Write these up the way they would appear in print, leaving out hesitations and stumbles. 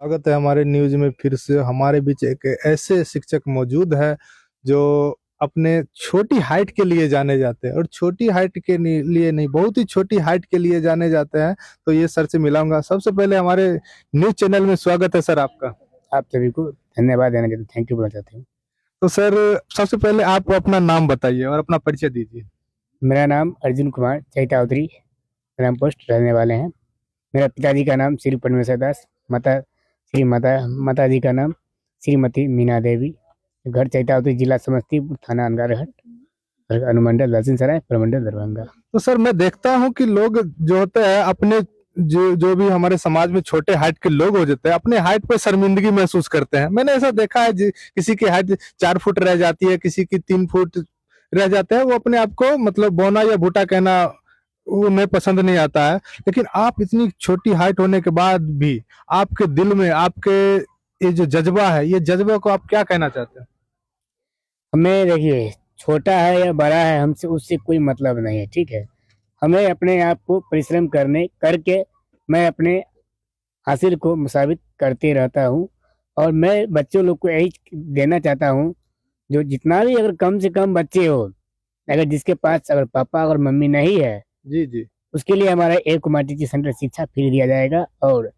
स्वागत है हमारे न्यूज में। फिर से हमारे बीच एक ऐसे शिक्षक मौजूद है जो अपने छोटी हाइट के लिए जाने जाते हैं, और छोटी हाइट के लिए नहीं, बहुत ही छोटी हाइट के लिए जाने जाते हैं। तो ये सर से मिलाऊंगा। सबसे पहले हमारे न्यूज चैनल में स्वागत है सर आपका। आप सभी को धन्यवाद देना चाहते, थैंक यू बोलना चाहते हूँ। तो सर, सबसे पहले आप अपना नाम बताइए और अपना परिचय दीजिए। मेरा नाम अर्जुन कुमार चैतावत्री ग्राम पोस्ट रहने वाले हैं। मेरा पिताजी का नाम श्री परमेश्वर दास, माता जी का नाम श्रीमती मीना देवी। घर चैतावती, जिला समस्तीपुर, थाना अनगारहट, अनुमंडल दक्षिण सराय, प्रमंडल दरभंगा। तो सर, मैं देखता हूँ कि लोग जो होते हैं अपने जो भी हमारे समाज में छोटे हाइट के लोग हो जाते हैं, अपने हाइट पे शर्मिंदगी महसूस करते हैं। मैंने ऐसा देखा है, किसी की हाइट 4 फुट रह जाती है, किसी की 3 फुट रह जाते हैं। वो अपने आप को मतलब बौना या भूटा कहना उन्हें पसंद नहीं आता है। लेकिन आप इतनी छोटी हाइट होने के बाद भी आपके दिल में आपके ये जो जज्बा है, ये जज्बे को आप क्या कहना चाहते हैं? हमें देखिए, छोटा है या बड़ा है, हमसे उससे कोई मतलब नहीं है, ठीक है। हमें अपने आप को परिश्रम करके मैं अपने हासिल को मुसाबित करते रहता हूँ। और मैं बच्चों लोग को यही देना चाहता हूँ, जो जितना भी अगर कम से कम बच्चे हो, अगर जिसके पास अगर पापा और मम्मी नहीं है, जी जी। उसके लिए हमारा एक कुमार टीचिंग सेंटर शिक्षा फ्री दिया जाएगा। और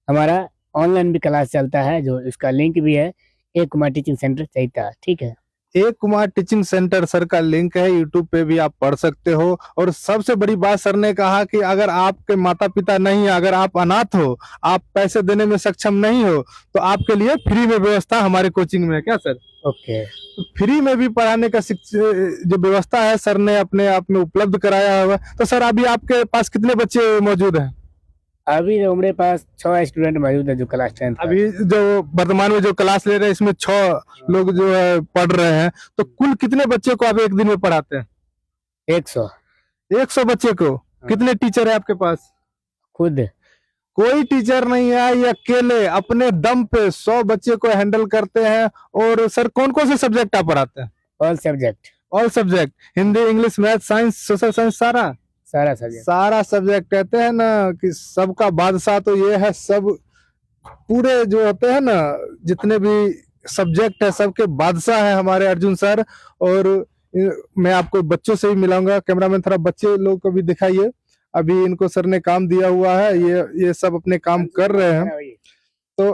हमारा ऑनलाइन भी क्लास चलता है, जो इसका लिंक भी है, एक कुमार टीचिंग सेंटर चैता, ठीक है। एक कुमार टीचिंग सेंटर सर का लिंक है, यूट्यूब पे भी आप पढ़ सकते हो। और सबसे बड़ी बात सर ने कहा कि अगर आपके माता पिता नहीं है, अगर आप अनाथ हो, आप पैसे देने में सक्षम नहीं हो, तो आपके लिए फ्री में व्यवस्था हमारे कोचिंग में है। क्या सर? ओके। तो फ्री में भी पढ़ाने का जो व्यवस्था है सर ने अपने आप में उपलब्ध कराया हुआ। तो सर, अभी आपके पास कितने बच्चे मौजूद हैं? अभी जो हमारे पास 6 स्टूडेंट मौजूद है, जो क्लास 10 अभी जो वर्तमान में जो क्लास ले रहे हैं, इसमें 6 लोग जो है पढ़ रहे हैं। तो कुल कितने बच्चे को आप एक दिन में पढ़ाते हैं? 100 बच्चे को। कितने टीचर है आपके पास? खुद। कोई टीचर नहीं है, ये अकेले अपने दम पे 100 बच्चे को हैंडल करते हैं। और सर, कौन कौन से सब्जेक्ट आप पढ़ाते हैं? All subject. All subject, Hindi, English, math, science, social science, सारा सब्जेक्ट। सारा सब्जेक्ट। कहते हैं ना कि सबका बादशाह तो ये है, सब पूरे जो होते हैं ना, जितने भी सब्जेक्ट है, सबके बादशाह है हमारे अर्जुन सर। और मैं आपको बच्चों से भी मिलाऊंगा। कैमरामैन, थोड़ा बच्चे लोग को भी दिखाइए। अभी इनको सर ने काम दिया हुआ है, ये सब अपने काम कर रहे हैं। तो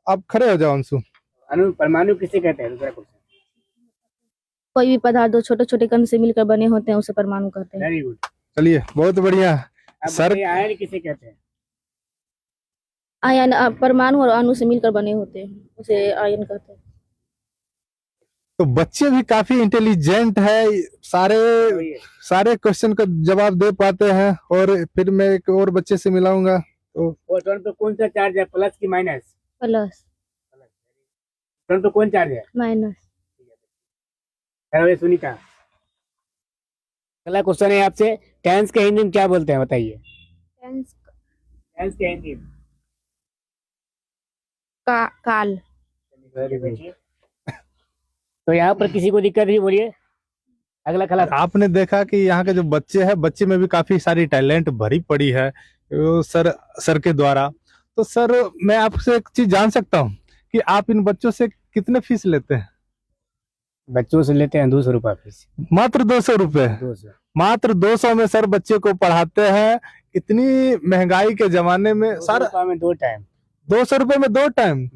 आप खड़े हो जाओ अंशु। परमाणु किसे कहते हैं? दूसरा क्वेश्चन। कोई भी पदार्थ जो छोटे छोटे कण से मिलकर बने होते हैं, उसे परमाणु कहते हैं। Very good. चलिए, बहुत बढ़िया सर। आयन किसे कहते हैं? आयन परमाणु और अणु से मिलकर बने होते हैं, उसे आयन कहते हैं। तो बच्चे भी काफी इंटेलिजेंट है, सारे क्वेश्चन का जवाब दे पाते हैं। और फिर मैं एक और बच्चे से मिलाऊंगा। तो प्रोटॉन पे कौन सा चार्ज है, प्लस की माइनस? प्लस। प्रोटॉन पे कौन चार्ज है? माइनस। सुनीता, अगला क्वेश्चन है आपसे, टेंस के हिंदी में क्या बोलते हैं, बताइए। टेंस के हिंदी में काल। तो यहाँ पर किसी को दिक्कत नहीं, बोलिए। अगला क्लास। आपने देखा कि यहाँ के जो बच्चे हैं, बच्चे में भी काफी सारी टैलेंट भरी पड़ी है वो सर के द्वारा। तो सर, मैं आपसे एक चीज जान सकता हूँ कि आप इन बच्चों से कितने फीस लेते हैं? बच्चों से लेते हैं 200 रुपया फीस। मात्र 200 रुपए? 200। मात्र 200 में सर बच्चे को पढ़ाते हैं। इतनी महंगाई के जमाने में सारा में 2 टाइम 200 रुपए में 2 टाइम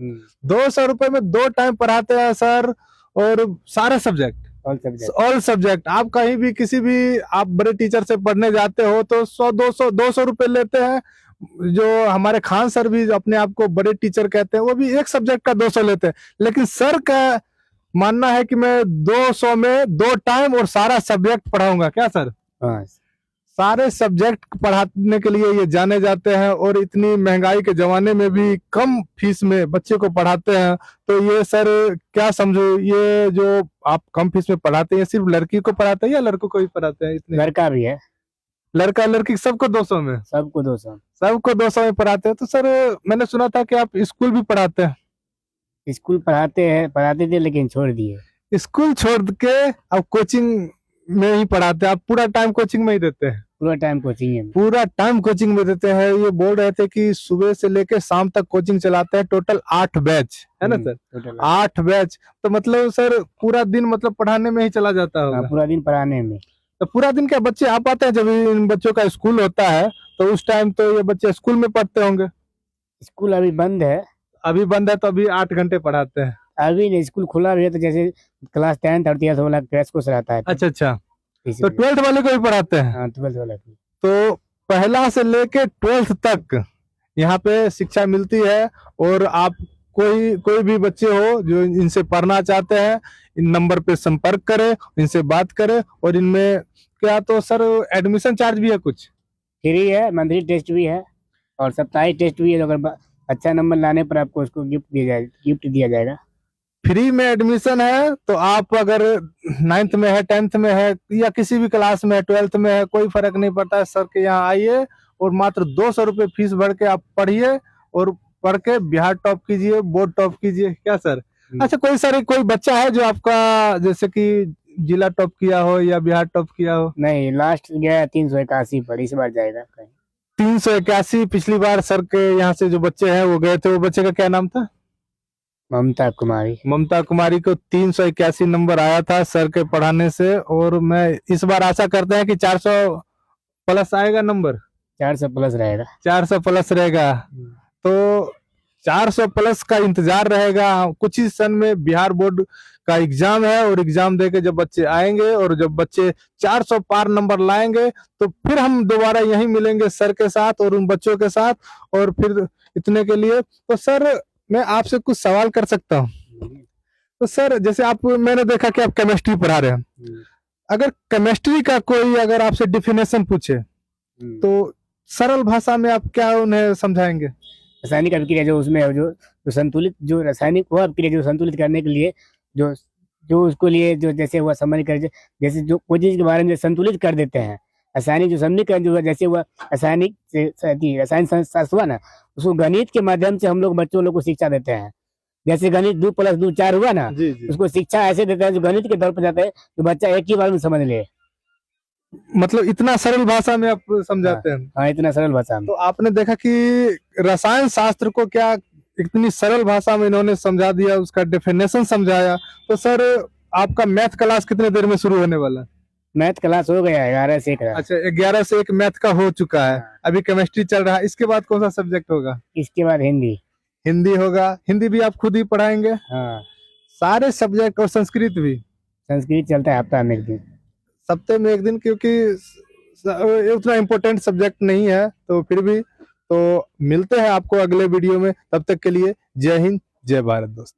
200 रुपए में 2 टाइम पढ़ाते हैं सर। और सारे सब्जेक्ट, ऑल सब्जेक्ट। आप कहीं भी किसी भी आप बड़े टीचर से पढ़ने जाते हो तो 100 200 रुपए लेते हैं। जो हमारे खान सर भी अपने आप को बड़े टीचर कहते हैं, वो भी एक सब्जेक्ट का 200 लेते हैं। लेकिन सर का मानना है कि मैं 200 में 2 टाइम और सारा सब्जेक्ट पढ़ाऊंगा। क्या सर? हाँ। सारे सब्जेक्ट पढ़ाने के लिए ये जाने जाते हैं। और इतनी महंगाई के जमाने में भी कम फीस में बच्चे को पढ़ाते हैं। तो ये सर, क्या समझो, ये जो आप कम फीस में पढ़ाते हैं, सिर्फ लड़की को पढ़ाते हैं या लड़कों को भी पढ़ाते हैं? इतने लड़का भी है। लड़का लड़की सबको 200 में? सबको 200। सबको 200 में पढ़ाते हैं। तो सर, मैंने सुना था कि आप स्कूल भी पढ़ाते हैं। स्कूल पढ़ाते थे, लेकिन छोड़ दिए। स्कूल छोड़ के अब कोचिंग में ही पढ़ाते हैं? आप पूरा टाइम कोचिंग में ही देते हैं? पूरा टाइम कोचिंग है। पूरा टाइम कोचिंग में देते हैं। ये बोल रहे थे कि सुबह से लेके शाम तक कोचिंग चलाते हैं, टोटल 8 बैच है ना सर? Total 8 batch. तो मतलब सर पूरा दिन मतलब पढ़ाने में ही चला जाता होगा। पूरा दिन पढ़ाने में। तो पूरा दिन क्या बच्चे आ पाते हैं? जब इन बच्चों का स्कूल होता है तो उस टाइम तो ये बच्चे स्कूल में पढ़ते होंगे। स्कूल अभी बंद है। अभी बंद है तो अभी 8 घंटे पढ़ाते हैं। अभी नहीं, स्कूल खुला भी है तो जैसे क्लास 10 और 12 वाला क्रैश कोर्स रहता है। अच्छा अच्छा, तो इसीलिए। 12th वाले को भी पढ़ाते हैं? हाँ 12 वाला भी। तो पहला से लेके 12th तक यहाँ पे शिक्षा मिलती है। और आप कोई भी बच्चे हो जो इनसे पढ़ना चाहते हैं, इन नंबर पे संपर्क करें, इनसे बात करें। और इनमें क्या तो सर एडमिशन चार्ज भी है कुछ? फ्री है, मंथली टेस्ट भी है और साप्ताहिक टेस्ट भी है। अगर अच्छा नंबर लाने पर आपको उसको गिफ्ट दिया जाएगा। फ्री में एडमिशन है। तो आप अगर 9th में है, 10th में है या किसी भी क्लास में है, 12th में है, कोई फर्क नहीं पड़ता है। सर के यहाँ आइए और मात्र 200 रुपये फीस भर के आप पढ़िए और पढ़ के बिहार टॉप कीजिए, बोर्ड टॉप कीजिए। क्या सर? अच्छा, कोई बच्चा है जो आपका जैसे कि जिला टॉप किया हो या बिहार टॉप किया हो? नहीं, लास्ट गया 381 पर, इस बार जाएगा कहीं। 381? पिछली बार सर के यहाँ से जो बच्चे हैं वो गए थे, वो बच्चे का क्या नाम था? ममता कुमारी। ममता कुमारी को 381 नंबर आया था सर के पढ़ाने से। और मैं इस बार आशा करते हैं कि 400 प्लस आएगा नंबर। 400 प्लस रहेगा। 400 प्लस रहेगा। तो 400 प्लस का इंतजार रहेगा। कुछ ही सन में बिहार बोर्ड का एग्जाम है और एग्जाम देके जब बच्चे आएंगे और जब बच्चे 400 पार नंबर लाएंगे तो फिर हम दोबारा यहीं मिलेंगे सर के साथ और उन बच्चों के साथ। और फिर इतने के लिए तो सर मैं आपसे कुछ सवाल कर सकता हूँ? तो सर जैसे मैंने देखा कि आप केमिस्ट्री पढ़ा रहे हैं। अगर केमिस्ट्री का कोई अगर आपसे डिफिनेशन पूछे तो सरल भाषा में आप क्या उन्हें समझाएंगे? रासायनिक अभिक्रिया जो उसमें जो संतुलित, जो रासायनिक वो अभिक्रिया जो संतुलित करने के लिए जो जो उसको लिए जो जैसे हुआ समझ कर, जैसे जो कोई चीज के बारे में संतुलित कर देते हैं। रासायनिक जो समीकरण जो जैसे हुआ रासायनिक रसायन शास्त्र हुआ ना, उसको गणित के माध्यम से हम लोग बच्चों लोग को शिक्षा देते हैं। जैसे गणित 2 + 2 4 हुआ ना, जी जी। उसको शिक्षा ऐसे देते हैं जो गणित के तौर पर जाता है, तो बच्चा एक ही बार में समझ ले। मतलब इतना सरल भाषा में आप समझाते हैं? हाँ, इतना सरल भाषा में। तो आपने देखा कि रसायन शास्त्र को क्या इतनी सरल भाषा में इन्होंने समझा दिया, उसका डेफिनेशन समझाया। तो सर आपका मैथ क्लास कितने देर में शुरू होने वाला है? मैथ क्लास हो गया 11 से 1। अच्छा, 11 से 1 मैथ का हो चुका है। हाँ। अभी केमिस्ट्री चल रहा है। इसके बाद कौन सा सब्जेक्ट होगा? इसके बाद हिंदी। हिंदी होगा। हिंदी भी आप खुद ही पढ़ाएंगे? हाँ, सारे सब्जेक्ट? और संस्कृत भी? संस्कृत चलता है हफ्ता में 1 दिन। सप्ताह में 1 दिन, क्योंकि ये उतना इम्पोर्टेंट सब्जेक्ट नहीं है। तो फिर भी तो मिलते हैं आपको अगले वीडियो में। तब तक के लिए जय हिंद, जय भारत दोस्तों।